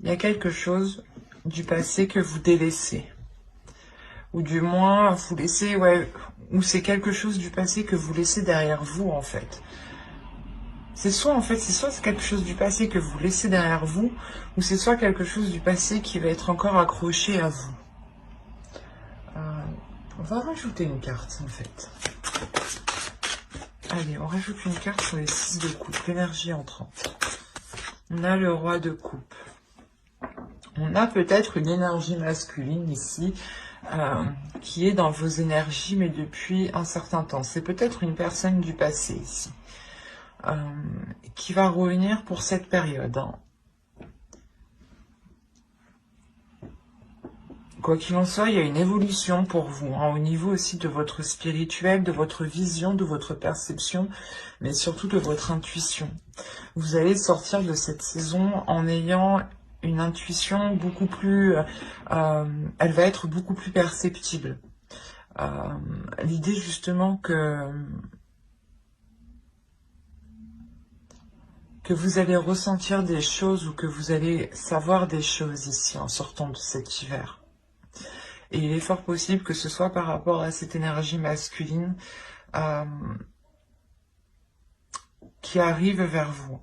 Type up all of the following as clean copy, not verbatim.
il y a quelque chose du passé que vous délaissez. Ou du moins, vous laissez, ouais, ou c'est quelque chose du passé que vous laissez derrière vous, en fait. C'est soit, en fait, c'est quelque chose du passé que vous laissez derrière vous, ou c'est soit quelque chose du passé qui va être encore accroché à vous. On va rajouter une carte, en fait. Allez, on rajoute une carte sur les 6 de coupe, l'énergie entrante. On a le roi de coupe. On a peut-être une énergie masculine ici, qui est dans vos énergies, mais depuis un certain temps. C'est peut-être une personne du passé ici, qui va revenir pour cette période. Quoi qu'il en soit, il y a une évolution pour vous, au niveau aussi de votre spirituel, de votre vision, de votre perception, mais surtout de votre intuition. Vous allez sortir de cette saison en ayant une intuition beaucoup plus... elle va être beaucoup plus perceptible. L'idée justement que vous allez ressentir des choses ou que vous allez savoir des choses ici en sortant de cet hiver. Et il est fort possible que ce soit par rapport à cette énergie masculine qui arrive vers vous.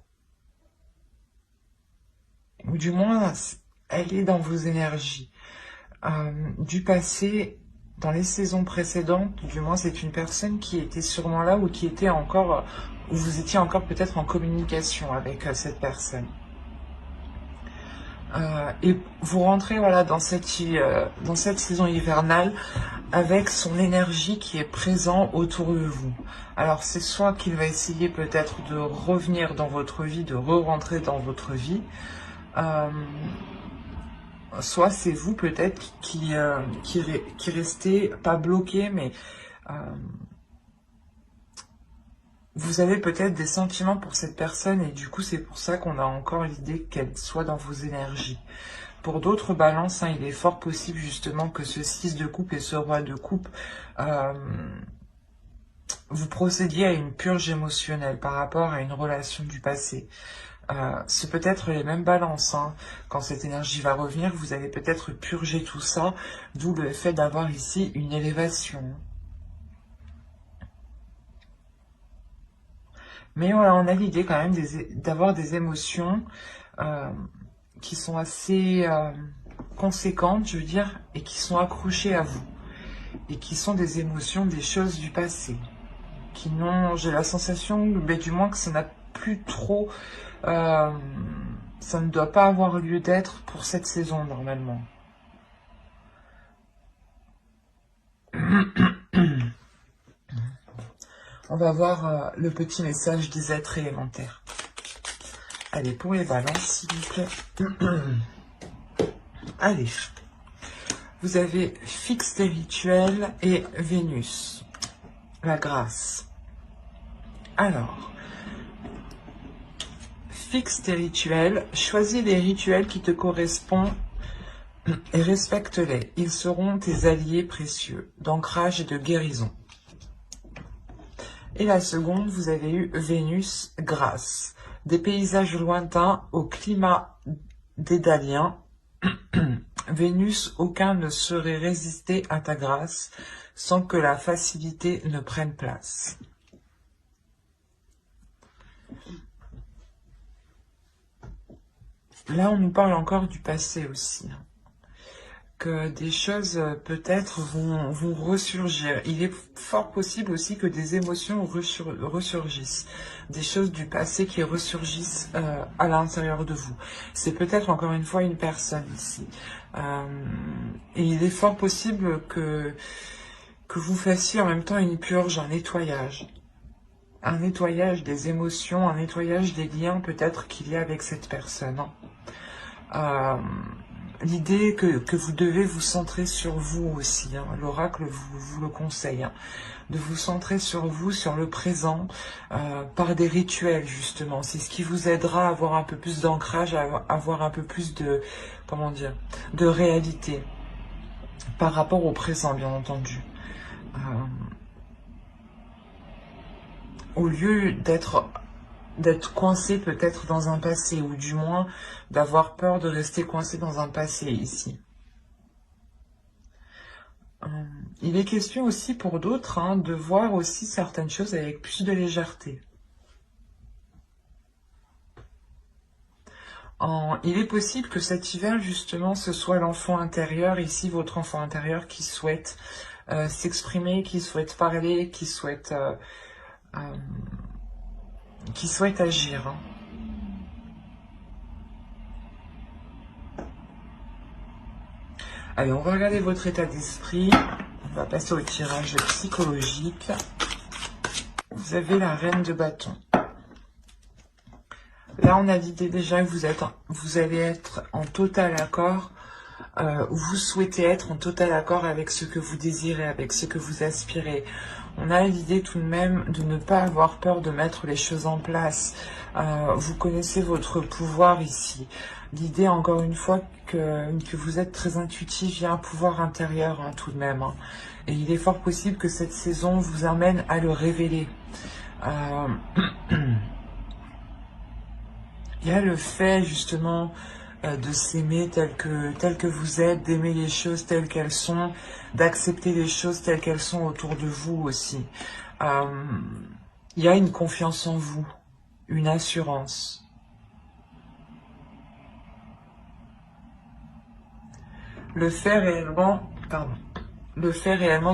Ou du moins, elle est dans vos énergies. Du passé, dans les saisons précédentes, du moins c'est une personne qui était sûrement là ou qui était encore, ou vous étiez encore peut-être en communication avec cette personne. Et vous rentrez voilà dans cette saison hivernale avec son énergie qui est présente autour de vous. Alors c'est soit qu'il va essayer peut-être de revenir dans votre vie, de re-rentrer dans votre vie, soit c'est vous peut-être qui restez pas bloqué, mais vous avez peut-être des sentiments pour cette personne et du coup c'est pour ça qu'on a encore l'idée qu'elle soit dans vos énergies. Pour d'autres balances, il est fort possible justement que ce 6 de coupe et ce roi de coupe, vous procédiez à une purge émotionnelle par rapport à une relation du passé. C'est peut-être les mêmes balances. Quand cette énergie va revenir, vous allez peut-être purger tout ça, d'où le fait d'avoir ici une élévation. Mais voilà, on a l'idée quand même d'avoir des émotions qui sont assez conséquentes, je veux dire, et qui sont accrochées à vous. Et qui sont des émotions, des choses du passé. Qui n'ont, j'ai la sensation, mais du moins que ça n'a plus trop... ça ne doit pas avoir lieu d'être pour cette saison, normalement. On va voir le petit message des êtres élémentaires. Allez, pour les balances, s'il vous plaît. Allez. Vous avez fixe rituel et Vénus. La grâce. Alors, fixe tes rituels. Choisis les rituels qui te correspondent et respecte-les. Ils seront tes alliés précieux d'ancrage et de guérison. Et la seconde, vous avez eu Vénus, grâce. Des paysages lointains au climat dédalien. Vénus, aucun ne saurait résister à ta grâce sans que la facilité ne prenne place. Là, on nous parle encore du passé aussi. Que des choses peut-être vont ressurgir. Il est fort possible aussi que des émotions ressurgissent. Des choses du passé qui ressurgissent à l'intérieur de vous. C'est peut-être encore une fois une personne ici. Et il est fort possible que vous fassiez en même temps une purge, un nettoyage. Un nettoyage des émotions, un nettoyage des liens peut-être qu'il y a avec cette personne. L'idée que vous devez vous centrer sur vous aussi, l'oracle vous le conseille, de vous centrer sur vous, sur le présent, par des rituels justement. C'est ce qui vous aidera à avoir un peu plus d'ancrage, à avoir un peu plus de, comment dire, de réalité par rapport au présent, bien entendu. Au lieu d'être d'être coincé peut-être dans un passé, ou du moins d'avoir peur de rester coincé dans un passé ici. Il est question aussi pour d'autres hein, de voir aussi certaines choses avec plus de légèreté. Il est possible que cet hiver, justement, ce soit l'enfant intérieur, ici votre enfant intérieur qui souhaite s'exprimer, qui souhaite parler, qui souhaite agir. Hein. Allez, on va regarder votre état d'esprit. On va passer au tirage psychologique. Vous avez la reine de bâton. Là, on a l'idée déjà que vous allez être en total accord, vous souhaitez être en total accord avec ce que vous désirez, avec ce que vous aspirez. On a l'idée tout de même de ne pas avoir peur de mettre les choses en place. Vous connaissez votre pouvoir ici. L'idée, encore une fois, que vous êtes très intuitif, il y a un pouvoir intérieur hein, tout de même. Hein. Et il est fort possible que cette saison vous amène à le révéler. Il y a le fait justement de s'aimer tel que vous êtes, d'aimer les choses telles qu'elles sont, d'accepter les choses telles qu'elles sont autour de vous aussi. Il y a une confiance en vous, une assurance. Le fait réellement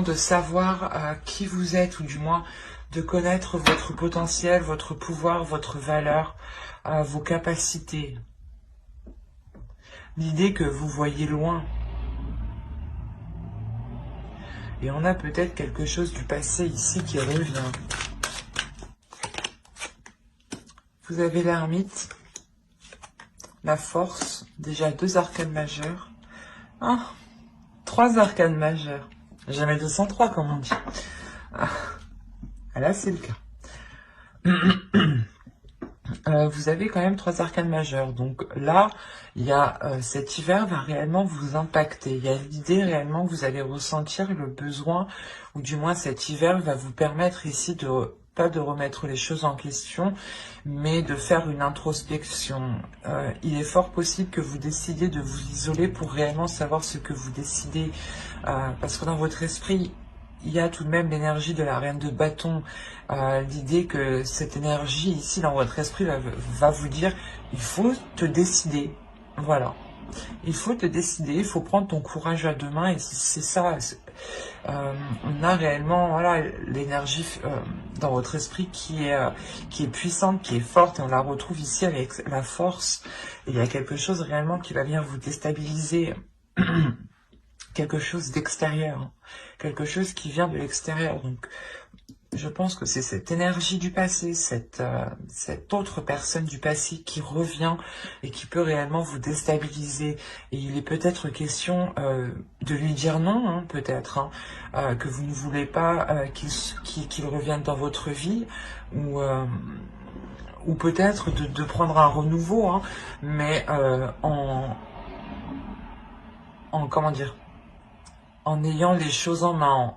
de savoir qui vous êtes, ou du moins de connaître votre potentiel, votre pouvoir, votre valeur, vos capacités. L'idée que vous voyez loin. Et on a peut-être quelque chose du passé ici qui revient. Vous avez l'ermite, la force, déjà 2 arcanes majeures. 3 arcanes majeures. Jamais 203 comme on dit. Là c'est le cas. Vous avez quand même 3 arcanes majeures. Donc là, il y a cet hiver va réellement vous impacter. Il y a l'idée réellement que vous allez ressentir le besoin, ou du moins cet hiver va vous permettre ici de pas de remettre les choses en question, mais de faire une introspection. Il est fort possible que vous décidiez de vous isoler pour réellement savoir ce que vous décidez, parce que dans votre esprit, il y a tout de même l'énergie de la reine de bâton, l'idée que cette énergie ici dans votre esprit va vous dire, il faut te décider, voilà. Il faut te décider, il faut prendre ton courage à 2 mains, et c'est ça. On a réellement voilà, l'énergie dans votre esprit qui est puissante, qui est forte, et on la retrouve ici avec la force. Et il y a quelque chose réellement qui va venir vous déstabiliser, quelque chose d'extérieur, quelque chose qui vient de l'extérieur. Donc, je pense que c'est cette énergie du passé, cette autre personne du passé qui revient et qui peut réellement vous déstabiliser. Et il est peut-être question de lui dire non, hein, peut-être, hein, que vous ne voulez pas qu'il revienne dans votre vie, ou peut-être de prendre un renouveau, hein, mais comment dire, en ayant les choses en main,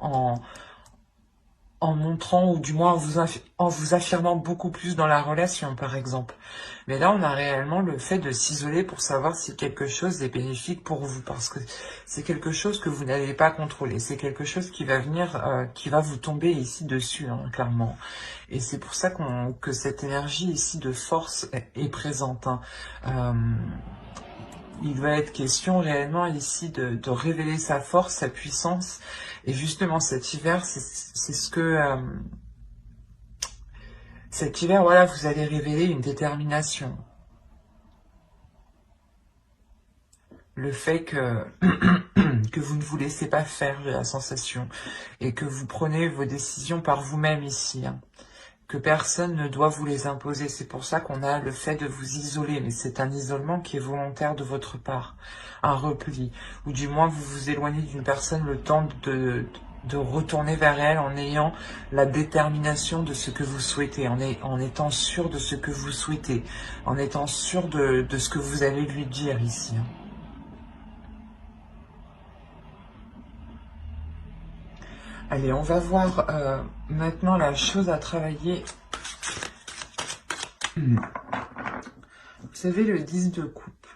en montrant, ou du moins en vous affirmant beaucoup plus dans la relation, par exemple. Mais là, on a réellement le fait de s'isoler pour savoir si quelque chose est bénéfique pour vous, parce que c'est quelque chose que vous n'allez pas contrôler. C'est quelque chose qui va venir, qui va vous tomber ici dessus, hein, clairement. Et c'est pour ça que cette énergie ici de force est présente. Hein. Il va être question réellement ici de révéler sa force, sa puissance. Et justement, cet hiver, c'est ce que... cet hiver, voilà, vous allez révéler une détermination. Le fait que, que vous ne vous laissez pas faire, j'ai la sensation. Et que vous prenez vos décisions par vous-même ici. Hein. Que personne ne doit vous les imposer. C'est pour ça qu'on a le fait de vous isoler, mais c'est un isolement qui est volontaire de votre part, un repli, ou du moins vous vous éloignez d'une personne le temps de retourner vers elle en ayant la détermination de ce que vous souhaitez, en étant sûr de ce que vous souhaitez, en étant sûr de ce que vous allez lui dire ici. Allez, on va voir maintenant la chose à travailler Vous savez, le 10 de coupe.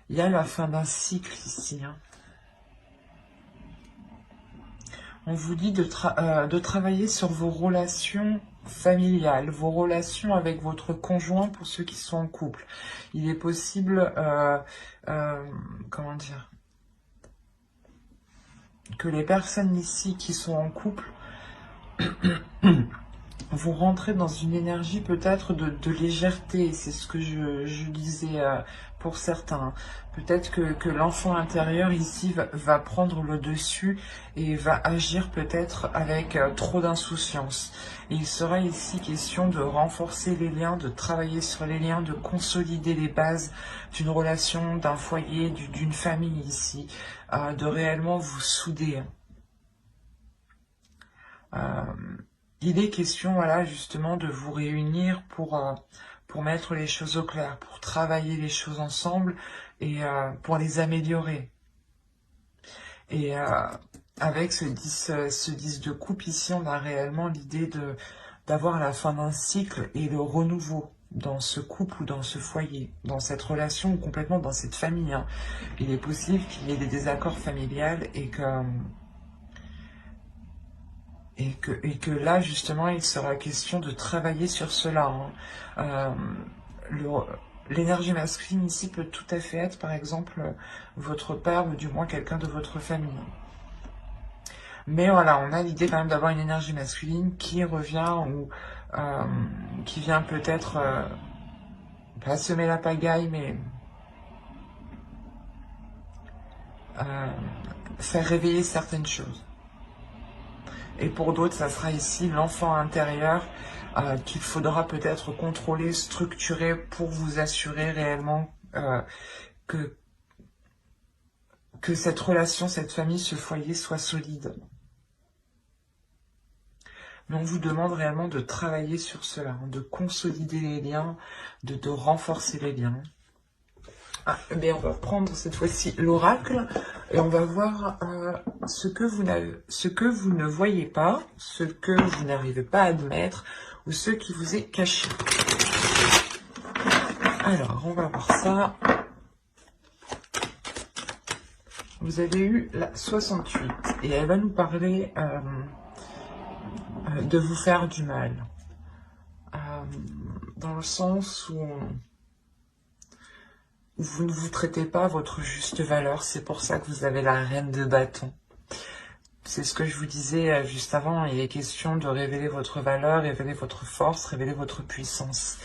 Il y a la fin d'un cycle ici. Hein. On vous dit de travailler sur vos relations familiales, vos relations avec votre conjoint pour ceux qui sont en couple. Il est possible, comment dire, que les personnes ici qui sont en couple vont rentrer dans une énergie peut-être de légèreté. C'est ce que je disais pour certains. Peut-être que l'enfant intérieur ici va prendre le dessus et va agir peut-être avec trop d'insouciance. Et il sera ici question de renforcer les liens, de travailler sur les liens, de consolider les bases d'une relation, d'un foyer, d'une famille ici, de réellement vous souder. Il est question, voilà, justement, de vous réunir pour mettre les choses au clair, pour travailler les choses ensemble et pour les améliorer. Et avec ce 10 de coupe ici, on a réellement l'idée d'avoir la fin d'un cycle et le renouveau dans ce couple ou dans ce foyer, dans cette relation ou complètement dans cette famille. Hein. Il est possible qu'il y ait des désaccords familiales et que là, justement, il sera question de travailler sur cela. Hein. L'énergie masculine ici peut tout à fait être, par exemple, votre père ou du moins quelqu'un de votre famille. Mais voilà, on a l'idée quand même d'avoir une énergie masculine qui revient ou qui vient peut-être pas semer la pagaille, mais faire réveiller certaines choses. Et pour d'autres, ça sera ici l'enfant intérieur qu'il faudra peut-être contrôler, structurer pour vous assurer réellement que cette relation, cette famille, ce foyer soit solide. Mais on vous demande réellement de travailler sur cela, hein, de consolider les liens, de renforcer les liens. Ah, mais on va prendre cette fois-ci l'oracle et on va voir ce que vous ne voyez pas, ce que vous n'arrivez pas à admettre ou ce qui vous est caché. Alors, on va voir ça. Vous avez eu la 68 et elle va nous parler de vous faire du mal. Dans le sens où vous ne vous traitez pas à votre juste valeur, c'est pour ça que vous avez la reine de bâton. C'est ce que je vous disais juste avant, il est question de révéler votre valeur, révéler votre force, révéler votre puissance.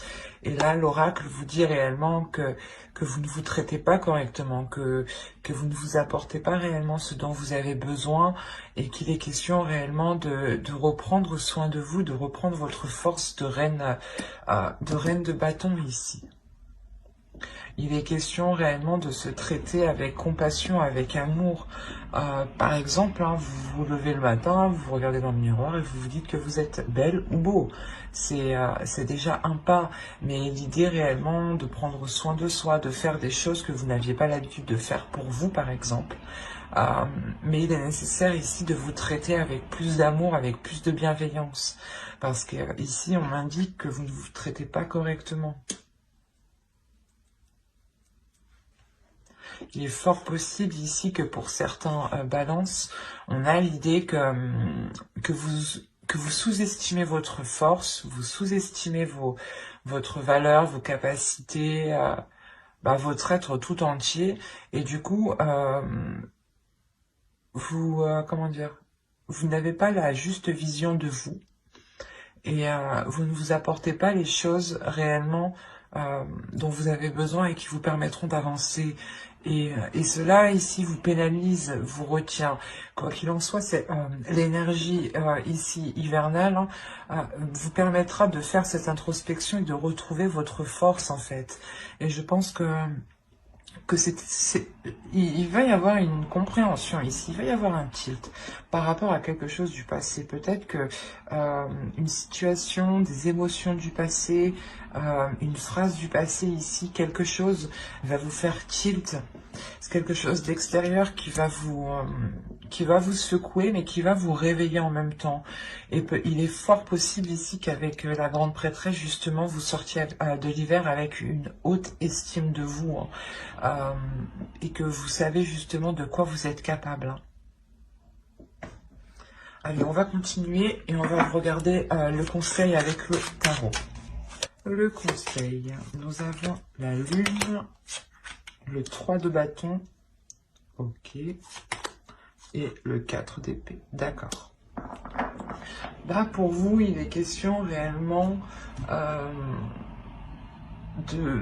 Et là, l'oracle vous dit réellement que vous ne vous traitez pas correctement, que vous ne vous apportez pas réellement ce dont vous avez besoin et qu'il est question réellement de reprendre soin de vous, de reprendre votre force de reine de bâton ici. Il est question réellement de se traiter avec compassion, avec amour. Par exemple, hein, vous vous levez le matin, vous vous regardez dans le miroir et vous vous dites que vous êtes belle ou beau. C'est déjà un pas, mais l'idée réellement de prendre soin de soi, de faire des choses que vous n'aviez pas l'habitude de faire pour vous, par exemple. Mais il est nécessaire ici de vous traiter avec plus d'amour, avec plus de bienveillance. Parce que ici, on m'indique que vous ne vous traitez pas correctement. Il est fort possible ici que pour certains balances, on a l'idée que vous sous-estimez votre force, vous sous-estimez votre valeur, vos capacités, votre être tout entier. Et du coup, comment dire, vous n'avez pas la juste vision de vous. Et vous ne vous apportez pas les choses réellement dont vous avez besoin et qui vous permettront d'avancer. Et cela, ici, vous pénalise, vous retient. Quoi qu'il en soit, c'est l'énergie ici hivernale vous permettra de faire cette introspection et de retrouver votre force, en fait. Et je pense que il va y avoir une compréhension ici, il va y avoir un tilt par rapport à quelque chose du passé. Peut-être que une situation, des émotions du passé, une phrase du passé ici, quelque chose va vous faire tilt. C'est quelque chose d'extérieur qui va qui va vous secouer, mais qui va vous réveiller en même temps. Et il est fort possible ici qu'avec la grande prêtresse, justement, vous sortiez de l'hiver avec une haute estime de vous, hein, et que vous savez justement de quoi vous êtes capable, hein. Allez, on va continuer et on va regarder le conseil avec le tarot. Le conseil, nous avons la lune, le 3 de bâton, ok, et le 4 d'épée, d'accord. Là, pour vous, il est question réellement de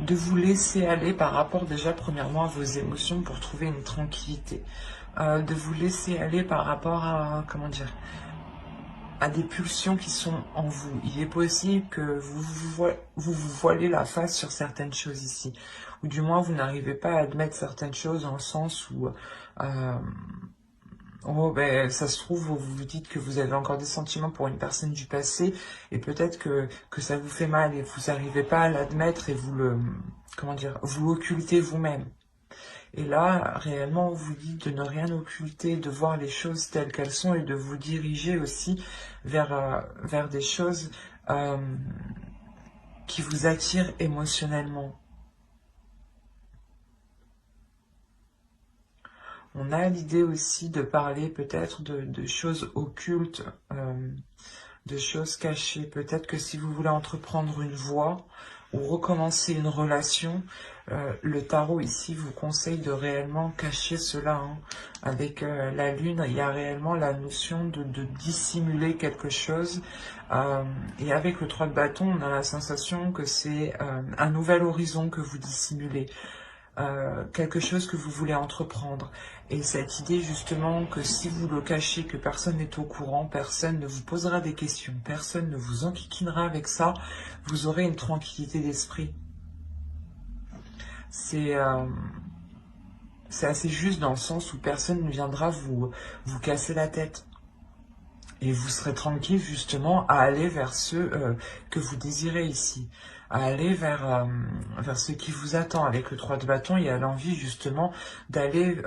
vous laisser aller par rapport déjà premièrement à vos émotions pour trouver une tranquillité. De vous laisser aller par rapport à, comment dire, à des pulsions qui sont en vous. Il est possible que vous voilez la face sur certaines choses ici. Ou du moins, vous n'arrivez pas à admettre certaines choses dans le sens où... oh, ben, ça se trouve, vous vous dites que vous avez encore des sentiments pour une personne du passé et peut-être que ça vous fait mal et vous n'arrivez pas à l'admettre et vous le... Comment dire? Vous l'occultez vous-même. Et là, réellement, on vous dit de ne rien occulter, de voir les choses telles qu'elles sont et de vous diriger aussi vers des choses qui vous attirent émotionnellement. On a l'idée aussi de parler peut-être de choses occultes, de choses cachées. Peut-être que si vous voulez entreprendre une voie ou recommencer une relation, le tarot ici vous conseille de réellement cacher cela, hein. Avec la lune, il y a réellement la notion de dissimuler quelque chose. Et avec le 3 de bâton, on a la sensation que c'est un nouvel horizon que vous dissimulez. Quelque chose que vous voulez entreprendre. Et cette idée justement que si vous le cachez, que personne n'est au courant, personne ne vous posera des questions, personne ne vous enquiquinera avec ça, vous aurez une tranquillité d'esprit. C'est assez juste dans le sens où personne ne viendra vous casser la tête. Et vous serez tranquille justement à aller vers ceux que vous désirez ici. À aller vers ce qui vous attend. Avec le 3 de bâton, il y a l'envie justement d'aller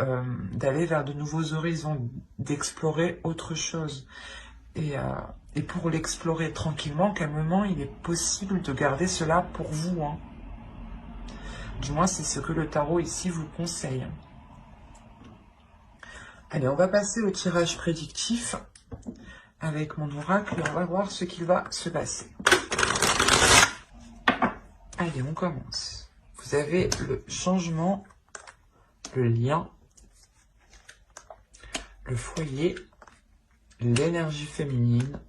vers de nouveaux horizons, d'explorer autre chose. Et pour l'explorer tranquillement, calmement, il est possible de garder cela pour vous, hein. Du moins, c'est ce que le tarot ici vous conseille. Allez, on va passer au tirage prédictif avec mon oracle et on va voir ce qu'il va se passer. Allez, on commence. Vous avez le changement, le lien, le foyer, l'énergie féminine,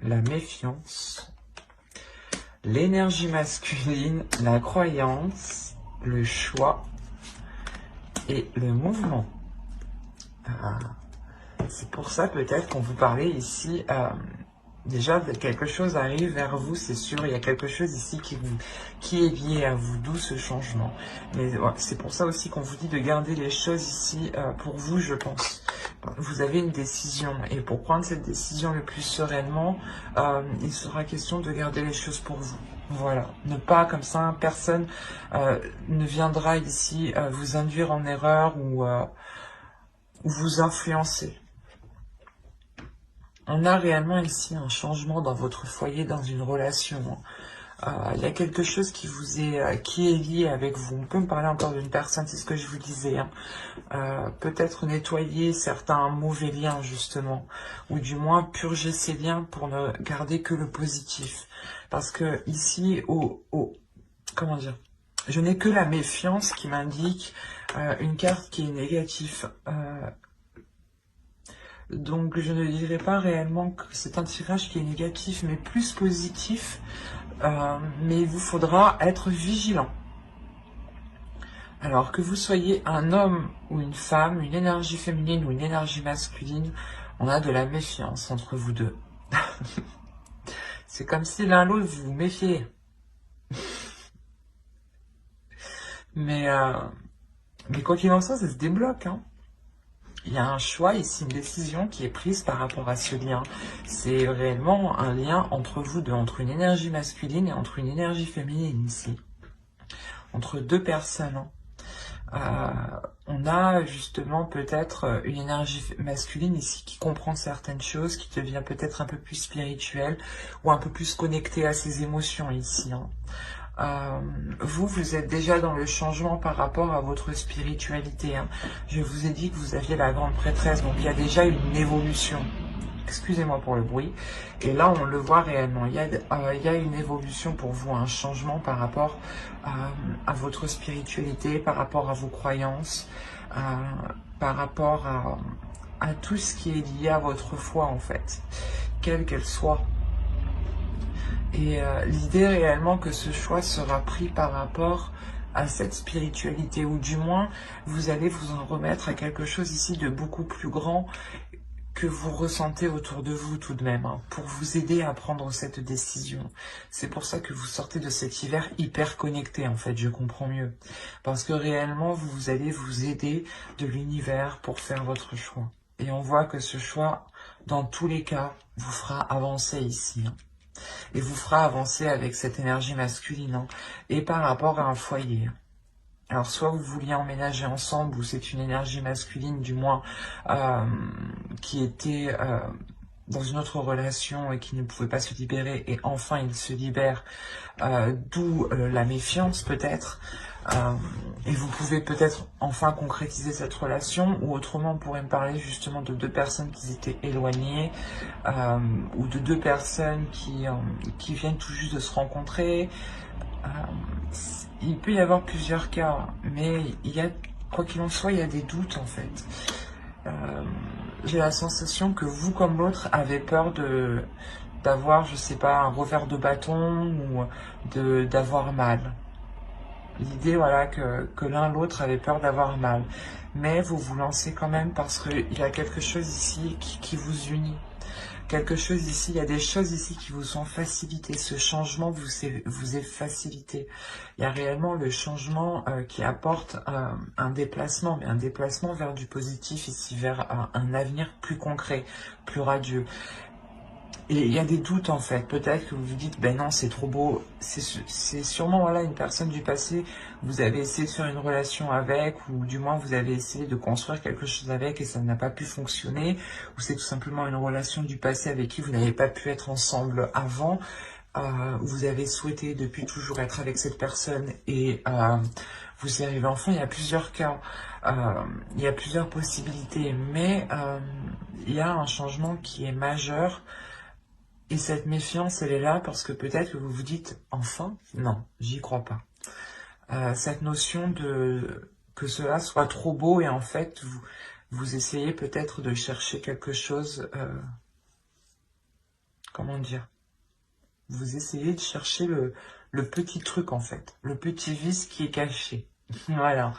la méfiance, l'énergie masculine, la croyance, le choix et le mouvement. C'est pour ça peut-être qu'on vous parlait ici... déjà, quelque chose arrive vers vous, c'est sûr. Il y a quelque chose ici qui est lié à vous, d'où ce changement. Mais ouais, c'est pour ça aussi qu'on vous dit de garder les choses ici pour vous, je pense. Vous avez une décision. Et pour prendre cette décision le plus sereinement, il sera question de garder les choses pour vous. Voilà. Ne pas comme ça, personne ne viendra ici vous induire en erreur ou vous influencer. On a réellement ici un changement dans votre foyer, dans une relation. Il y a quelque chose qui est lié avec vous. On peut me parler encore d'une personne, c'est ce que je vous disais, hein. Peut-être nettoyer certains mauvais liens, justement. Ou du moins purger ces liens pour ne garder que le positif. Parce que ici, comment dire, je n'ai que la méfiance qui m'indique une carte qui est négative. Donc je ne dirais pas réellement que c'est un tirage qui est négatif, mais plus positif. Mais il vous faudra être vigilant. Alors que vous soyez un homme ou une femme, une énergie féminine ou une énergie masculine, on a de la méfiance entre vous deux. C'est comme si l'un l'autre vous vous méfiez. Mais quoi qu'il en soit, ça se débloque, hein. Il y a un choix ici, une décision qui est prise par rapport à ce lien. C'est réellement un lien entre vous deux, entre une énergie masculine et entre une énergie féminine ici. Entre deux personnes. On a justement peut-être une énergie masculine ici qui comprend certaines choses, qui devient peut-être un peu plus spirituelle ou un peu plus connectée à ses émotions ici, hein. Vous êtes déjà dans le changement par rapport à votre spiritualité, hein. Je vous ai dit que vous aviez la grande prêtresse, donc il y a déjà une évolution. Excusez-moi pour le bruit. Et là, on le voit réellement. Il y a une évolution pour vous, un changement par rapport à votre spiritualité, par rapport à vos croyances, par rapport à tout ce qui est lié à votre foi, en fait, quelle qu'elle soit. Et l'idée réellement que ce choix sera pris par rapport à cette spiritualité, ou du moins, vous allez vous en remettre à quelque chose ici de beaucoup plus grand que vous ressentez autour de vous tout de même, hein, pour vous aider à prendre cette décision. C'est pour ça que vous sortez de cet hiver hyper connecté, en fait, je comprends mieux. Parce que réellement, vous allez vous aider de l'univers pour faire votre choix. Et on voit que ce choix, dans tous les cas, vous fera avancer ici, hein. Et vous fera avancer avec cette énergie masculine, hein, et par rapport à un foyer. Alors, soit vous vouliez emménager ensemble, ou c'est une énergie masculine, du moins, qui était dans une autre relation et qui ne pouvait pas se libérer, et enfin il se libère, d'où la méfiance peut-être. Et vous pouvez peut-être enfin concrétiser cette relation, ou autrement on pourrait me parler justement de deux personnes qui étaient éloignées, ou de deux personnes qui viennent tout juste de se rencontrer. Il peut y avoir plusieurs cas, mais quoi qu'il en soit, il y a des doutes en fait. J'ai la sensation que vous comme l'autre avez peur d'avoir, je sais pas, un revers de bâton, ou d'avoir mal. L'idée, voilà, que l'un l'autre avait peur d'avoir mal. Mais vous vous lancez quand même parce qu'il y a quelque chose ici qui vous unit. Quelque chose ici, il y a des choses ici qui vous sont facilitées. Ce changement vous est facilité. Il y a réellement le changement qui apporte un déplacement, mais un déplacement vers du positif ici, vers un avenir plus concret, plus radieux. Et il y a des doutes en fait, peut-être que vous vous dites, ben non c'est trop beau, c'est sûrement voilà, une personne du passé, vous avez essayé de faire une relation avec, ou du moins vous avez essayé de construire quelque chose avec et ça n'a pas pu fonctionner, ou c'est tout simplement une relation du passé avec qui vous n'avez pas pu être ensemble avant, vous avez souhaité depuis toujours être avec cette personne et vous y arrivez enfin. Il y a plusieurs cas, il y a plusieurs possibilités, mais il y a un changement qui est majeur. Et cette méfiance, elle est là parce que peut-être que vous vous dites, enfin, non, j'y crois pas. Cette notion que cela soit trop beau et en fait, vous essayez peut-être de chercher quelque chose, comment dire, vous essayez de chercher le petit truc en fait, le petit vice qui est caché. Voilà.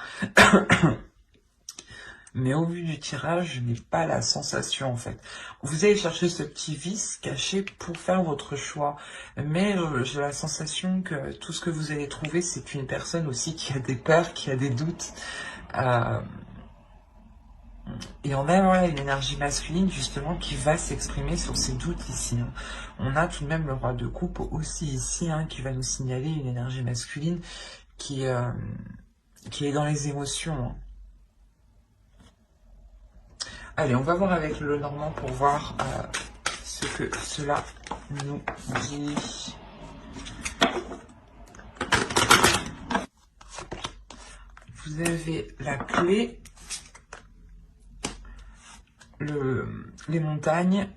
Mais au vu du tirage, je n'ai pas la sensation en fait. Vous allez chercher ce petit vice caché pour faire votre choix. Mais j'ai la sensation que tout ce que vous allez trouver, c'est une personne aussi qui a des peurs, qui a des doutes. Et on a voilà, une énergie masculine justement qui va s'exprimer sur ces doutes ici, hein. On a tout de même le roi de coupe aussi ici, hein, qui va nous signaler une énergie masculine qui est dans les émotions, hein. Allez, on va voir avec le Normand pour voir ce que cela nous dit. Vous avez la clé, les montagnes,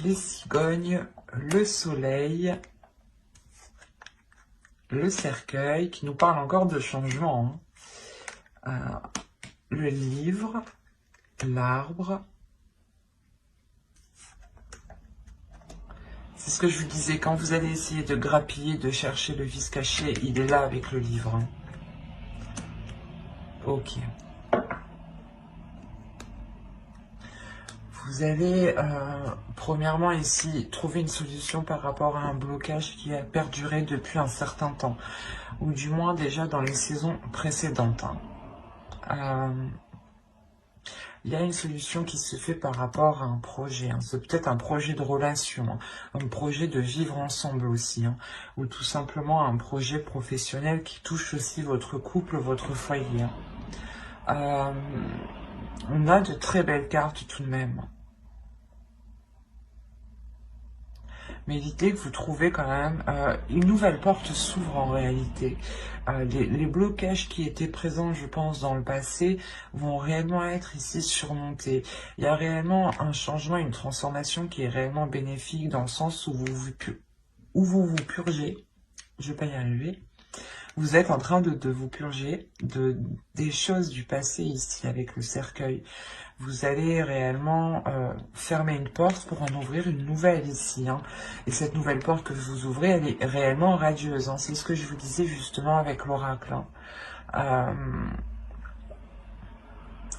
les cigognes, le soleil, le cercueil, qui nous parle encore de changement, hein. Le livre, l'arbre. C'est ce que je vous disais, quand vous allez essayer de grappiller, de chercher le vice caché, il est là avec le livre, hein. Ok. Vous allez, premièrement ici, trouver une solution par rapport à un blocage qui a perduré depuis un certain temps, ou du moins déjà dans les saisons précédentes, hein. il y a une solution qui se fait par rapport à un projet. Hein. C'est peut-être un projet de relation, hein, un projet de vivre ensemble aussi, hein, ou tout simplement un projet professionnel qui touche aussi votre couple, votre foyer. Hein. On a de très belles cartes tout de même. Mais l'idée que vous trouvez quand même, une nouvelle porte s'ouvre en réalité. Les blocages qui étaient présents, je pense, dans le passé, vont réellement être ici surmontés. Il y a réellement un changement, une transformation qui est réellement bénéfique dans le sens où vous vous purgez. Je vais pas y arriver. Vous êtes en train de vous purger des choses du passé ici avec le cercueil. Vous allez réellement fermer une porte pour en ouvrir une nouvelle ici. Hein. Et cette nouvelle porte que vous ouvrez, elle est réellement radieuse. Hein. C'est ce que je vous disais justement avec l'oracle. Hein.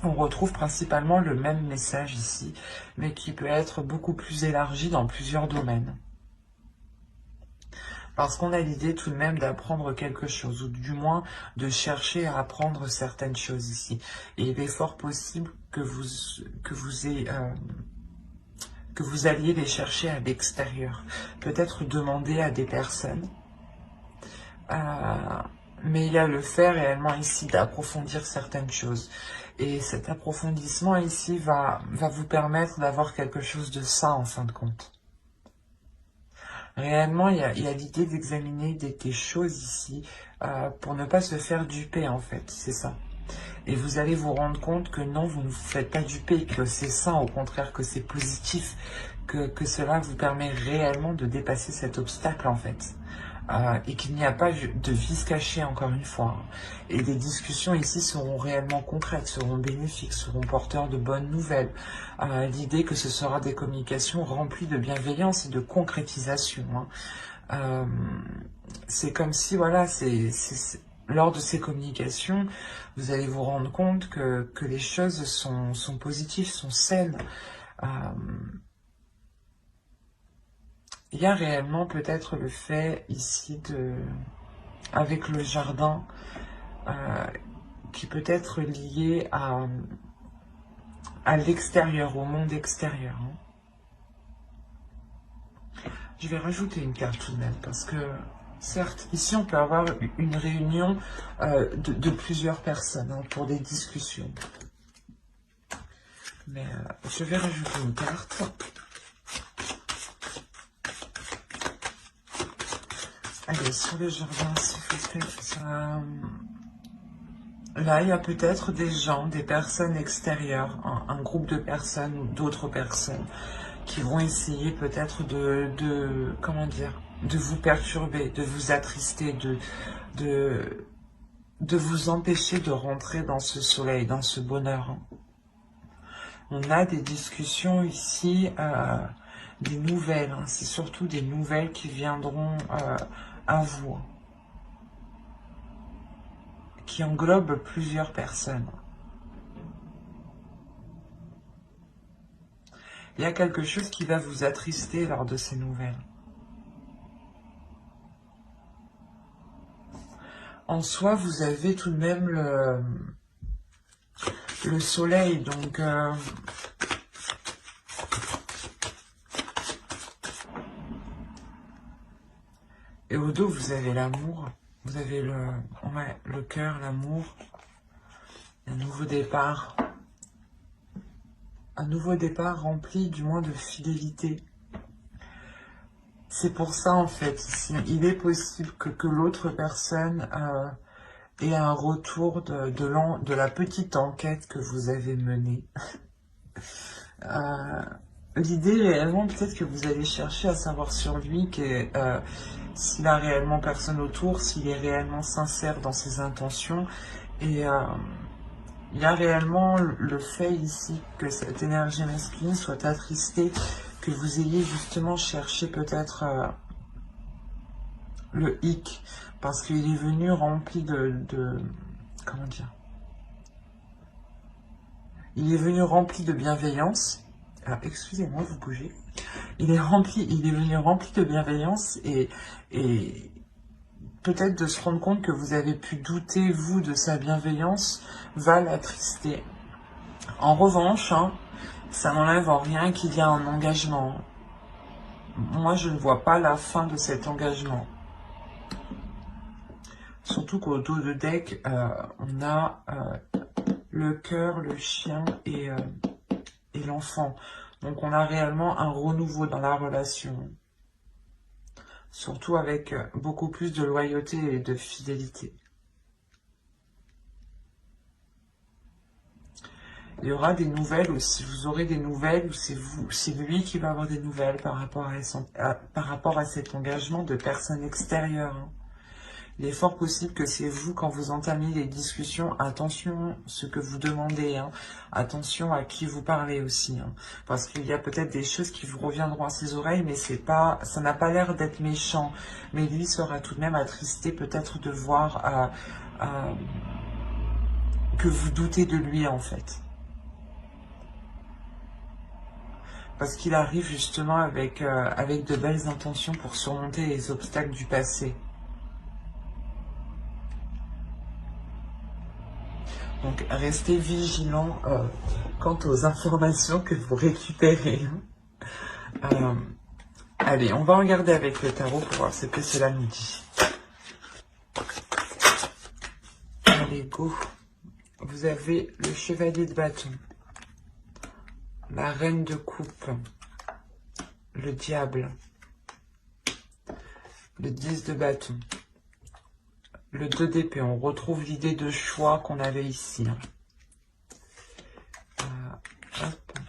On retrouve principalement le même message ici, mais qui peut être beaucoup plus élargi dans plusieurs domaines. Parce qu'on a l'idée tout de même d'apprendre quelque chose, ou du moins de chercher à apprendre certaines choses ici. Et il est fort possible que vous alliez les chercher à l'extérieur. Peut-être demander à des personnes. Mais il y a le fait réellement ici d'approfondir certaines choses. Et cet approfondissement ici va vous permettre d'avoir quelque chose de sain en fin de compte. Réellement, il y a l'idée d'examiner des choses ici pour ne pas se faire duper, en fait, c'est ça. Et vous allez vous rendre compte que non, vous ne vous faites pas duper, que c'est sain, au contraire, que c'est positif, que cela vous permet réellement de dépasser cet obstacle, en fait. Et qu'il n'y a pas de vice caché, encore une fois. Et les discussions ici seront réellement concrètes, seront bénéfiques, seront porteurs de bonnes nouvelles. L'idée que ce sera des communications remplies de bienveillance et de concrétisation. Hein. C'est comme si, voilà, lors de ces communications, vous allez vous rendre compte que les choses sont positives, sont saines. Il y a réellement peut-être le fait ici avec le jardin qui peut être lié à l'extérieur, au monde extérieur. Hein. Je vais rajouter une carte tout de même parce que certes, ici on peut avoir une réunion de plusieurs personnes hein, pour des discussions. Mais je vais rajouter une carte. Allez, sur le jardin, s'il vous plaît. Là, il y a peut-être des gens, des personnes extérieures, un groupe de personnes ou d'autres personnes qui vont essayer peut-être comment dire, de vous perturber, de vous attrister, de vous empêcher de rentrer dans ce soleil, dans ce bonheur. On a des discussions ici, des nouvelles, hein. C'est surtout des nouvelles qui viendront à vous, qui englobent plusieurs personnes. Il y a quelque chose qui va vous attrister lors de ces nouvelles. En soi, vous avez tout de même le soleil, donc et au dos, vous avez l'amour, vous avez le cœur, l'amour, un nouveau départ rempli du moins de fidélité. C'est pour ça en fait, ici, il est possible que l'autre personne ait un retour de la petite enquête que vous avez menée. L'idée réellement, peut-être que vous allez chercher à savoir sur lui s'il a réellement personne autour, s'il est réellement sincère dans ses intentions. Et il y a réellement le fait ici que cette énergie masculine soit attristée, que vous ayez justement cherché peut-être le hic, parce qu'il est venu rempli comment dire, il est venu rempli de bienveillance. Alors, excusez-moi, vous bougez. Il est venu rempli de bienveillance et peut-être de se rendre compte que vous avez pu douter, vous, de sa bienveillance, va l'attrister. En revanche, hein, ça n'enlève en rien qu'il y a un engagement. Moi, je ne vois pas la fin de cet engagement. Surtout qu'au dos de deck, on a le cœur, le chien et l'enfant. Donc on a réellement un renouveau dans la relation. Surtout avec beaucoup plus de loyauté et de fidélité. Il y aura des nouvelles aussi, vous aurez des nouvelles ou c'est lui qui va avoir des nouvelles par rapport à cet engagement de personnes extérieures. Hein. Il est fort possible que c'est vous, quand vous entamiez les discussions, attention ce que vous demandez, hein. Attention à qui vous parlez aussi, hein. Parce qu'il y a peut-être des choses qui vous reviendront à ses oreilles, mais ça n'a pas l'air d'être méchant. Mais lui sera tout de même attristé peut-être de voir que vous doutez de lui en fait. Parce qu'il arrive justement avec de belles intentions pour surmonter les obstacles du passé. Donc restez vigilant quant aux informations que vous récupérez. Allez, on va regarder avec le tarot pour voir ce que cela nous dit. Allez, go. Vous avez le chevalier de bâton, la reine de coupe, le diable, le 10 de bâton, le 2 d'épée. On retrouve l'idée de choix qu'on avait ici. Hop.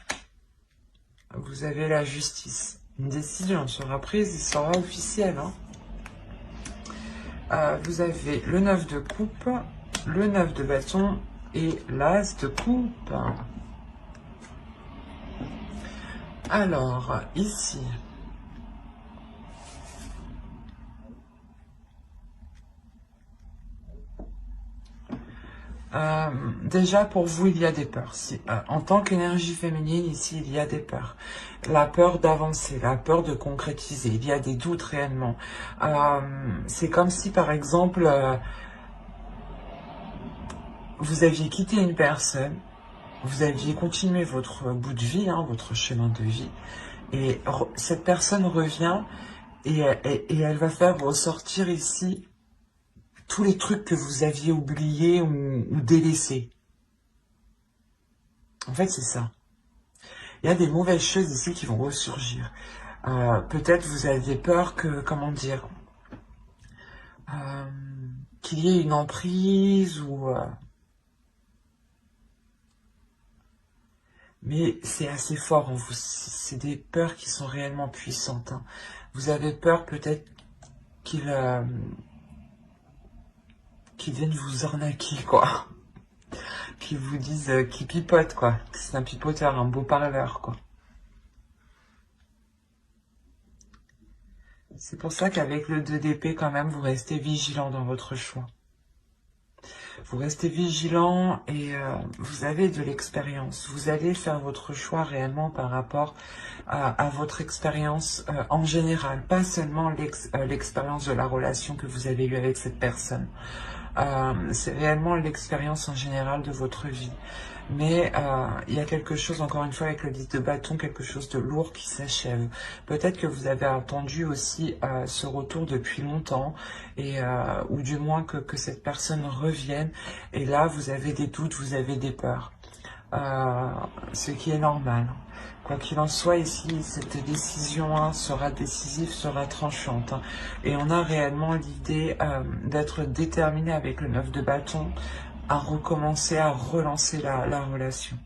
Vous avez la justice. Une décision sera prise et sera officielle. Hein. Vous avez le 9 de coupe, le 9 de bâton et l'as de coupe. Alors, ici, déjà pour vous, il y a des peurs. En tant qu'énergie féminine, ici, il y a des peurs. La peur d'avancer, la peur de concrétiser. Il y a des doutes réellement. C'est comme si, par exemple, vous aviez quitté une personne, vous aviez continué votre bout de vie, hein, votre chemin de vie, et cette personne revient et elle va faire ressortir ici tous les trucs que vous aviez oubliés ou délaissés. En fait, c'est ça. Il y a des mauvaises choses ici qui vont ressurgir. Peut-être vous avez peur que, comment dire, qu'il y ait une emprise ou... mais c'est assez fort en vous. C'est des peurs qui sont réellement puissantes. Hein. Vous avez peur peut-être qu'ils viennent vous arnaquer, quoi. Qu'ils vous disent, qu'ils pipotent, quoi. C'est un pipoteur, un beau parleur, quoi. C'est pour ça qu'avec le 2 d'épée, quand même, vous restez vigilant dans votre choix. Vous restez vigilant et vous avez de l'expérience. Vous allez faire votre choix réellement par rapport à votre expérience en général, pas seulement l'expérience de la relation que vous avez eue avec cette personne. C'est réellement l'expérience en général de votre vie. Mais il y a quelque chose, encore une fois, avec le 10 de bâton, quelque chose de lourd qui s'achève. Peut-être que vous avez attendu aussi ce retour depuis longtemps, ou du moins que cette personne revienne. Et là, vous avez des doutes, vous avez des peurs. Ce qui est normal. Quoi qu'il en soit, ici, cette décision sera décisive, sera tranchante. Et on a réellement l'idée d'être déterminé avec le 9 de bâton à recommencer, à relancer la relation.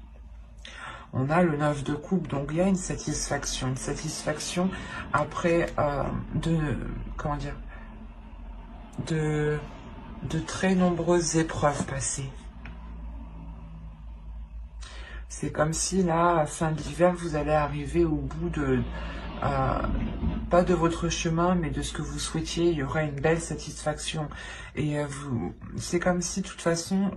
On a le 9 de coupe, donc il y a une satisfaction après comment dire, de très nombreuses épreuves passées. C'est comme si là, à fin de l'hiver, vous allez arriver au bout de, pas de votre chemin, mais de ce que vous souhaitiez. Il y aura une belle satisfaction. Et c'est comme si, de toute façon,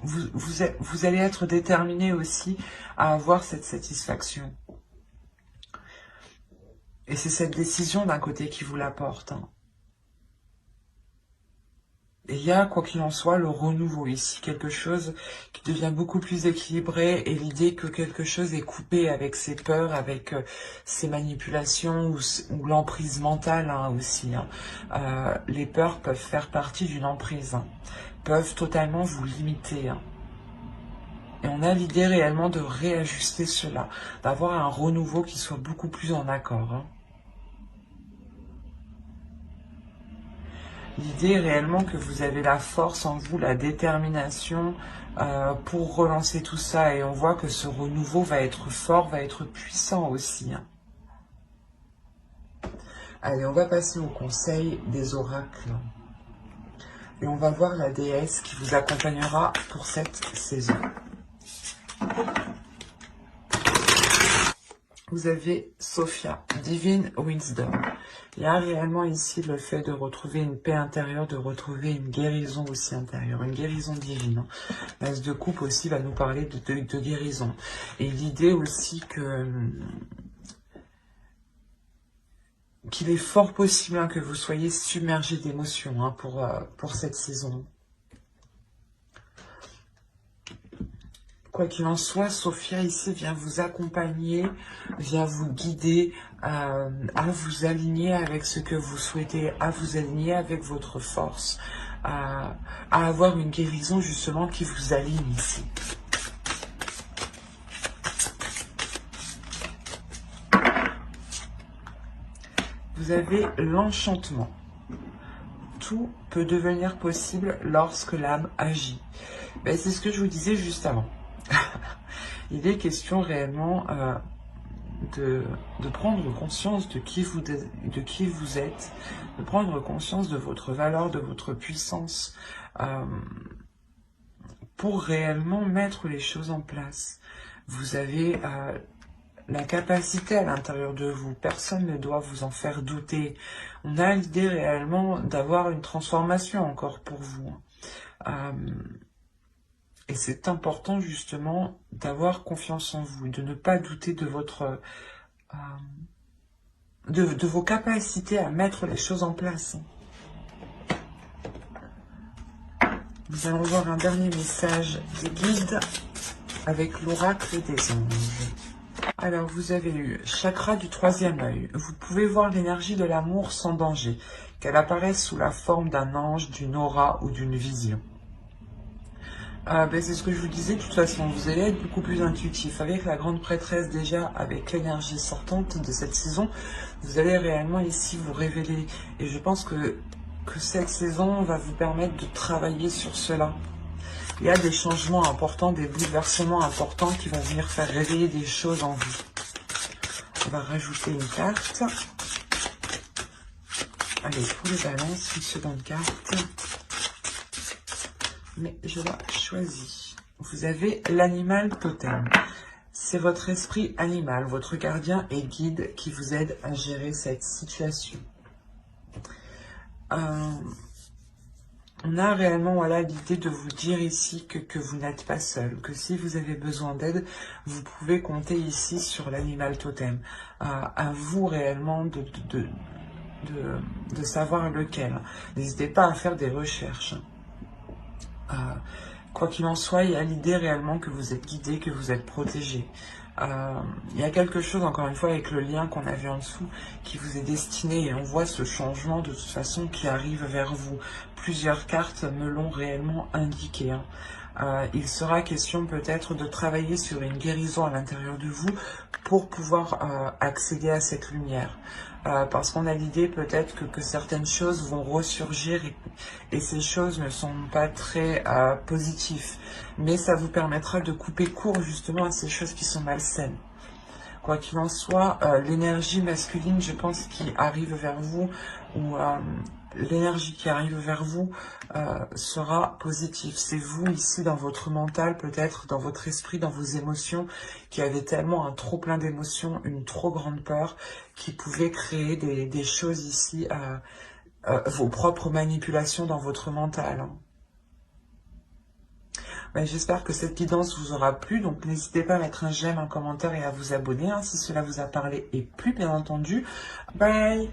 vous allez être déterminé aussi à avoir cette satisfaction. Et c'est cette décision d'un côté qui vous l'apporte. Hein. Et il y a, quoi qu'il en soit, le renouveau ici, quelque chose qui devient beaucoup plus équilibré et l'idée que quelque chose est coupé avec ses peurs, avec ses manipulations ou l'emprise mentale hein, aussi. Hein. Les peurs peuvent faire partie d'une emprise, hein, peuvent totalement vous limiter. Hein. Et on a l'idée réellement de réajuster cela, d'avoir un renouveau qui soit beaucoup plus en accord. Hein. L'idée est réellement que vous avez la force en vous, la détermination pour relancer tout ça. Et on voit que ce renouveau va être fort, va être puissant aussi. Hein. Allez, on va passer au conseil des oracles. Et on va voir la déesse qui vous accompagnera pour cette saison. Vous avez Sophia, Divine Wisdom. Il y a réellement ici le fait de retrouver une paix intérieure, de retrouver une guérison aussi intérieure, une guérison divine. L'As de coupe aussi va nous parler de guérison. Et l'idée aussi qu'il est fort possible hein, que vous soyez submergé d'émotions hein, pour cette saison. Quoi qu'il en soit, Sophia ici vient vous accompagner, vient vous guider à vous aligner avec ce que vous souhaitez, à vous aligner avec votre force, à avoir une guérison justement qui vous aligne ici. Vous avez l'enchantement. Tout peut devenir possible lorsque l'âme agit. Ben, c'est ce que je vous disais juste avant. Il est question réellement de prendre conscience de qui vous êtes, de prendre conscience de votre valeur, de votre puissance, pour réellement mettre les choses en place. Vous avez la capacité à l'intérieur de vous, personne ne doit vous en faire douter. On a l'idée réellement d'avoir une transformation encore pour vous. Et c'est important justement d'avoir confiance en vous, de ne pas douter de votre de vos capacités à mettre les choses en place. Nous allons voir un dernier message des guides avec l'oracle des anges. Alors vous avez eu chakra du troisième œil. Vous pouvez voir l'énergie de l'amour sans danger, qu'elle apparaisse sous la forme d'un ange, d'une aura ou d'une vision. C'est ce que je vous disais, de toute façon, vous allez être beaucoup plus intuitif. Avec la grande prêtresse déjà, avec l'énergie sortante de cette saison, vous allez réellement ici vous révéler. Et je pense que cette saison va vous permettre de travailler sur cela. Il y a des changements importants, des bouleversements importants qui vont venir faire réveiller des choses en vous. On va rajouter une carte. Allez, pour les balances, une seconde carte. Mais je la choisis. Vous avez l'animal totem. C'est votre esprit animal, votre gardien et guide qui vous aide à gérer cette situation. On a réellement voilà, l'idée de vous dire ici que vous n'êtes pas seul, que si vous avez besoin d'aide, vous pouvez compter ici sur l'animal totem. À vous réellement de savoir lequel. N'hésitez pas à faire des recherches. Quoi qu'il en soit, il y a l'idée réellement que vous êtes guidé, que vous êtes protégé. Il y a quelque chose, encore une fois, avec le lien qu'on a vu en dessous, qui vous est destiné. Et on voit ce changement, de toute façon, qui arrive vers vous. Plusieurs cartes me l'ont réellement indiqué. Hein. Il sera question peut-être de travailler sur une guérison à l'intérieur de vous pour pouvoir accéder à cette lumière. Parce qu'on a l'idée peut-être que certaines choses vont ressurgir et ces choses ne sont pas très positives. Mais ça vous permettra de couper court justement à ces choses qui sont malsaines. Quoi qu'il en soit, l'énergie masculine, je pense, qui arrive vers vous, ou l'énergie qui arrive vers vous sera positive. C'est vous ici dans votre mental, peut-être dans votre esprit, dans vos émotions, qui avez tellement un trop plein d'émotions, une trop grande peur, qui pouvait créer des choses ici, vos propres manipulations dans votre mental. Hein. J'espère que cette guidance vous aura plu, donc n'hésitez pas à mettre un j'aime, un commentaire et à vous abonner hein, si cela vous a parlé et plu bien entendu. Bye!